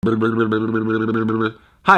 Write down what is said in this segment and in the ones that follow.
Hi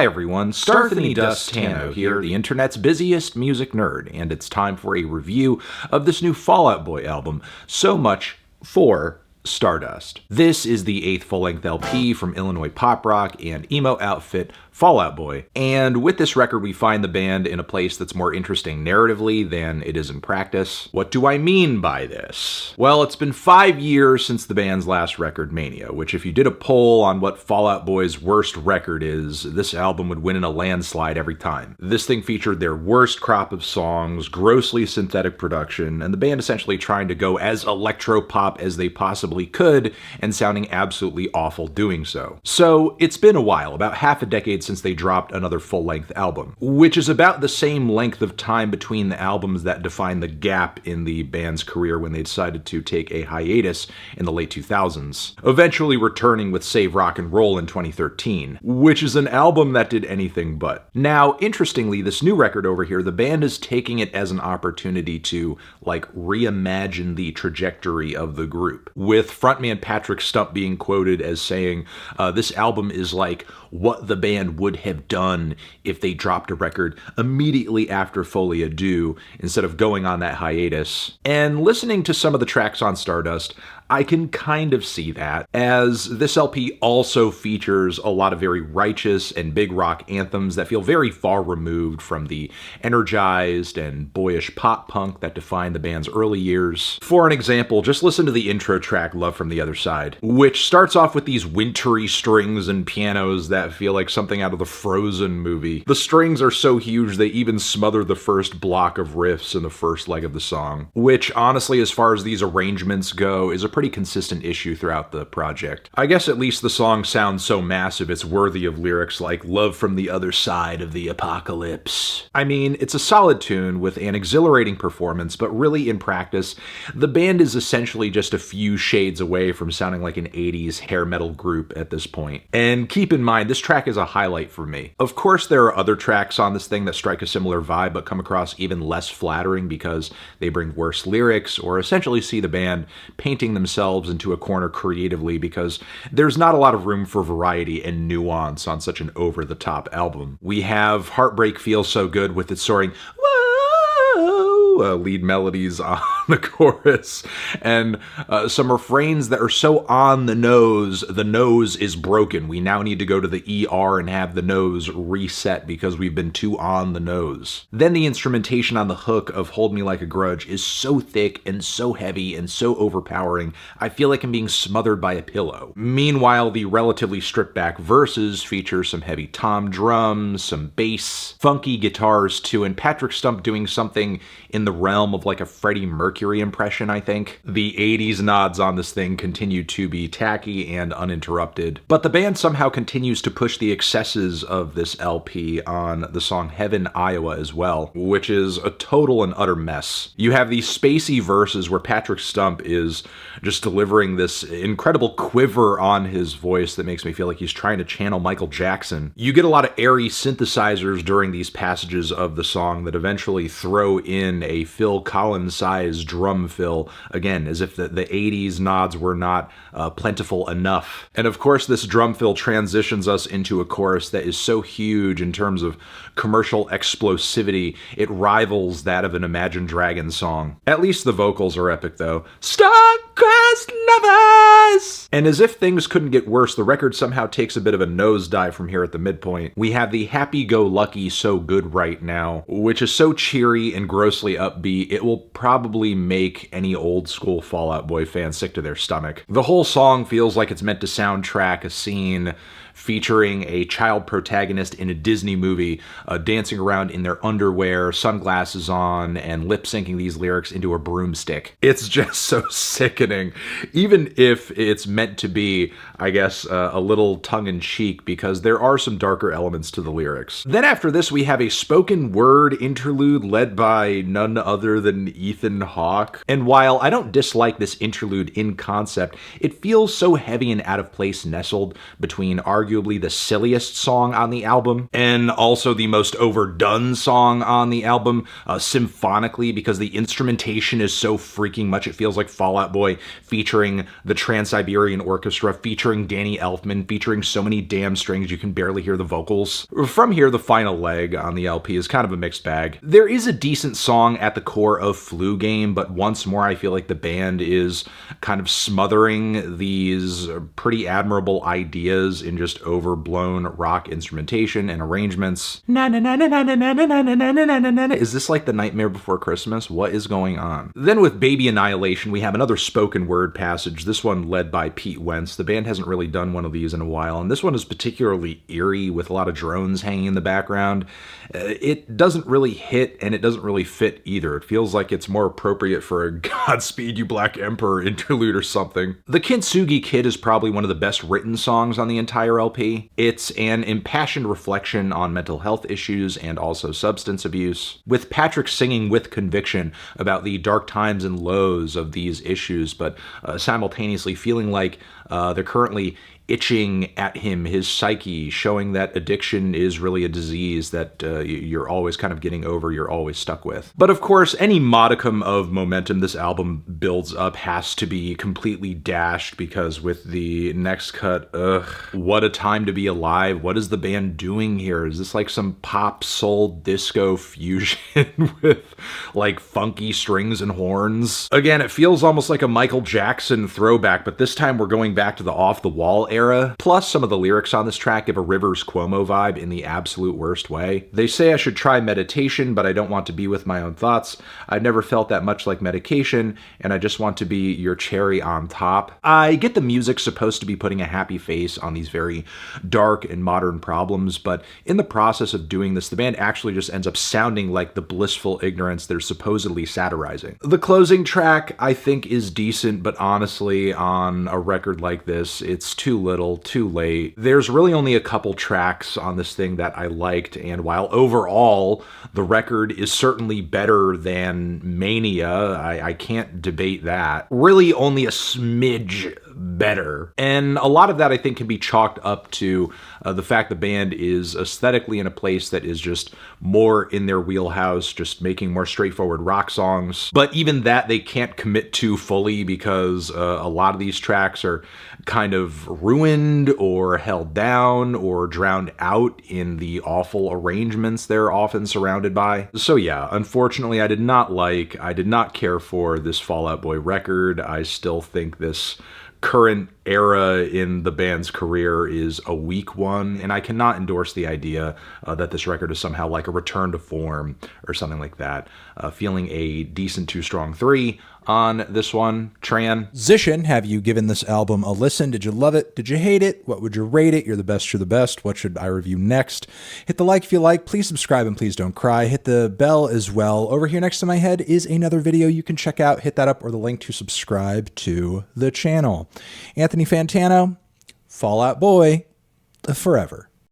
everyone, Starthany Dust Tano here, the internet's busiest music nerd, and it's time for a review of this new Fall Out Boy album, So Much for Stardust. This is the 8th full-length LP from Illinois pop rock and emo outfit Fall Out Boy, and with this record we find the band in a place that's more interesting narratively than it is in practice. What do I mean by this? Well, it's been 5 years since the band's last record, Mania, which if you did a poll on what Fall Out Boy's worst record is, this album would win in a landslide every time. This thing featured their worst crop of songs, grossly synthetic production, and the band essentially trying to go as electropop as they possibly could, and sounding absolutely awful doing so. So, it's been a while, about half a decade since they dropped another full-length album, which is about the same length of time between the albums that define the gap in the band's career when they decided to take a hiatus in the late 2000s, eventually returning with Save Rock and Roll in 2013, which is an album that did anything but. Now, interestingly, this new record over here, the band is taking it as an opportunity to, reimagine the trajectory of the group, with frontman Patrick Stump being quoted as saying, this album is like what the band would have done if they dropped a record immediately after Folie à Deux instead of going on that hiatus. And listening to some of the tracks on Stardust, I can kind of see that, as this LP also features a lot of very righteous and big rock anthems that feel very far removed from the energized and boyish pop punk that defined the band's early years. For an example, just listen to the intro track, Love from the Other Side, which starts off with these wintry strings and pianos that feel like something out of the Frozen movie. The strings are so huge they even smother the first block of riffs in the first leg of the song, which honestly, as far as these arrangements go, is a pretty consistent issue throughout the project. I guess at least the song sounds so massive it's worthy of lyrics like "Love from the Other Side of the Apocalypse." I mean, it's a solid tune with an exhilarating performance, but really in practice, the band is essentially just a few shades away from sounding like an 80s hair metal group at this point. And keep in mind, this track is a highlight for me. Of course, there are other tracks on this thing that strike a similar vibe, but come across even less flattering because they bring worse lyrics, or essentially see the band painting themselves into a corner creatively because there's not a lot of room for variety and nuance on such an over-the-top album. We have Heartbreak Feels So Good with its soaring lead melodies on the chorus, and some refrains that are so on the nose is broken. We now need to go to the ER and have the nose reset because we've been too on the nose. Then the instrumentation on the hook of Hold Me Like a Grudge is so thick and so heavy and so overpowering, I feel like I'm being smothered by a pillow. Meanwhile, the relatively stripped back verses feature some heavy tom drums, some bass, funky guitars too, and Patrick Stump doing something in the realm of like a Freddie Mercury impression, I think. The 80s nods on this thing continue to be tacky and uninterrupted, but the band somehow continues to push the excesses of this LP on the song Heaven, Iowa as well, which is a total and utter mess. You have these spacey verses where Patrick Stump is just delivering this incredible quiver on his voice that makes me feel like he's trying to channel Michael Jackson. You get a lot of airy synthesizers during these passages of the song that eventually throw in a Phil Collins-sized drum fill, again, as if the 80s nods were not plentiful enough. And of course, this drum fill transitions us into a chorus that is so huge in terms of commercial explosivity, it rivals that of an Imagine Dragons song. At least the vocals are epic, though. Star-crossed lovers! And as if things couldn't get worse, the record somehow takes a bit of a nosedive from here at the midpoint. We have the happy-go-lucky So Good Right Now, which is so cheery and grossly upbeat, it will probably make any old-school Fall Out Boy fan sick to their stomach. The whole song feels like it's meant to soundtrack a scene featuring a child protagonist in a Disney movie dancing around in their underwear, sunglasses on, and lip-syncing these lyrics into a broomstick. It's just so sickening, even if it's meant to be, I guess, a little tongue-in-cheek, because there are some darker elements to the lyrics. Then after this, we have a spoken word interlude led by none other than Ethan Hawke. talk. And while I don't dislike this interlude in concept, it feels so heavy and out of place nestled between arguably the silliest song on the album and also the most overdone song on the album, symphonically, because the instrumentation is so freaking much. It feels like Fall Out Boy featuring the Trans-Siberian Orchestra, featuring Danny Elfman, featuring so many damn strings you can barely hear the vocals. From here, the final leg on the LP is kind of a mixed bag. There is a decent song at the core of Flu Game, but once more I feel like the band is kind of smothering these pretty admirable ideas in just overblown rock instrumentation and arrangements. Is this like The Nightmare Before Christmas? What is going on? Then with Baby Annihilation, we have another spoken word passage, this one led by Pete Wentz. The band hasn't really done one of these in a while, and this one is particularly eerie with a lot of drones hanging in the background. It doesn't really hit, and it doesn't really fit either. It feels like it's more appropriate for a Godspeed You Black Emperor interlude or something. The Kintsugi Kid is probably one of the best written songs on the entire LP. It's an impassioned reflection on mental health issues and also substance abuse, with Patrick singing with conviction about the dark times and lows of these issues, but simultaneously feeling like they're currently itching at him, his psyche, showing that addiction is really a disease that you're always kind of getting over, you're always stuck with. But of course, any modicum of momentum this album builds up has to be completely dashed, because with the next cut, what a time to be alive. What is the band doing here? Is this like some pop soul disco fusion with like funky strings and horns? Again, it feels almost like a Michael Jackson throwback, but this time we're going back to the Off the Wall era. Plus, some of the lyrics on this track give a Rivers Cuomo vibe in the absolute worst way. They say I should try meditation, but I don't want to be with my own thoughts. I've never felt that much like medication, and I just want to be your cherry on top. I get the music's supposed to be putting a happy face on these very dark and modern problems, but in the process of doing this, the band actually just ends up sounding like the blissful ignorance they're supposedly satirizing. The closing track, I think, is decent, but honestly, on a record like this, it's too little, too late. There's really only a couple tracks on this thing that I liked, and while overall the record is certainly better than Mania, I can't debate that, really only a smidge better. And a lot of that I think can be chalked up to the fact the band is aesthetically in a place that is just more in their wheelhouse, just making more straightforward rock songs. But even that they can't commit to fully, because a lot of these tracks are kind of ruined or held down or drowned out in the awful arrangements they're often surrounded by. So yeah, unfortunately I did not care for this Fall Out Boy record. I still think this current era in the band's career is a weak one, and I cannot endorse the idea that this record is somehow like a return to form or something like that. Feeling a decent 2 strong 3 on this one. Transition, have you given this album a listen? Did you love it? Did you hate it? What would you rate it? You're the best, you're the best. What should I review next? Hit the like if you like. Please subscribe and please don't cry. Hit the bell as well. Over here next to my head is another video you can check out. Hit that up, or the link to subscribe to the channel. Anthony Fantano, Fall Out Boy, forever.